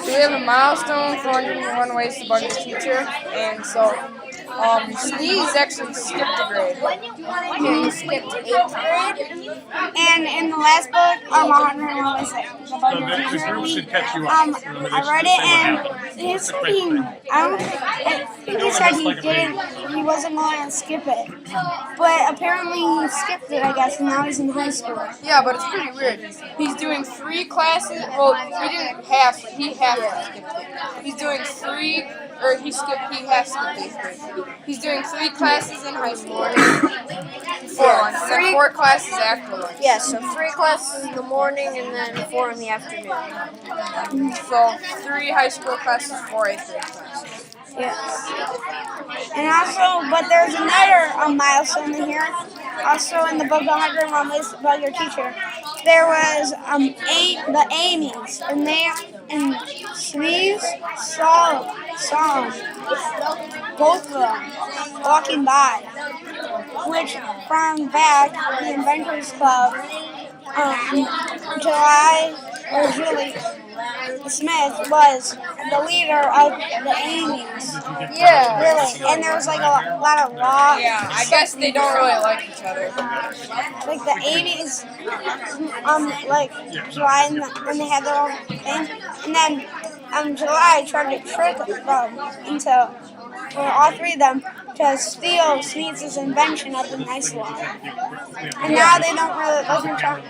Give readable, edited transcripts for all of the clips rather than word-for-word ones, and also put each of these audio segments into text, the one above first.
So we have a milestone for 101 ways to bug your teacher, and so Sneeze actually skipped a grade. Okay, you skipped 8th grade. And in the last book, 101 ways to bug your teacher, Should catch you up. I read it and he said I think he said he wasn't going to skip it. But apparently he skipped it, I guess, and now he's in high school. Yeah, but it's pretty weird. He's doing 3 classes. Well, he half skipped it. He's doing 3, or he has skipped 8th grade. He's doing 3 classes in high school before lunch, and then 4 classes after lunch. Yeah, so 3 classes in the morning and then 4 in the afternoon. So 3 high school classes, 4 8th grade classes. Yes. And also, but there's another milestone in here. Also in the book 101 Ways to Bug Your Teacher, there was the Amy's, and Sneeze saw both of them walking by, which from back the Inventors Club, Julie Smith was the leader of the Amy's. Yeah. Really. And there was like a lot of law. Yeah, I guess they don't really like each other. Like the Amy's, like July, and they had their own thing. And then July tried to trick them into, or all 3 of them, to steal Sneez's invention of the nice law. And now they don't really like each other.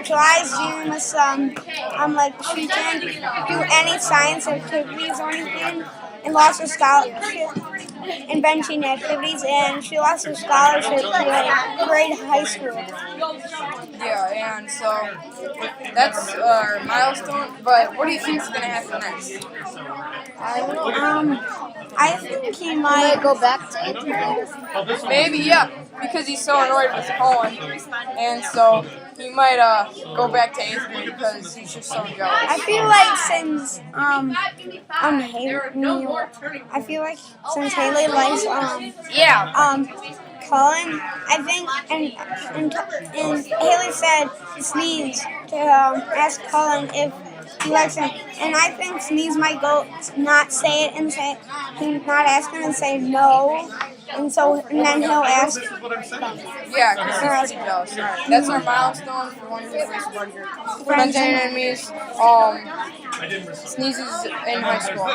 July's doing this, like she can't do any science activities or anything, and lost her scholarship, inventing activities, and she lost her scholarship to a grade high school. Yeah, and so that's our milestone. But what do you think is going to happen next? I think he might go back to 8th grade. Maybe, yeah, because he's so annoyed with Colin, and so he might go back to 8th grade because he's just so jealous. I feel like since Haley likes Colin, I think, and Haley said Sneeze to ask Colin if he likes him, and I think Sneeze might not say it and not ask him and say no, and then he'll ask. Yeah, because he's pretty jealous. Alright, that's our milestone for 101 Ways to Bug Your Friends and Enemies. Sneeze is in high school.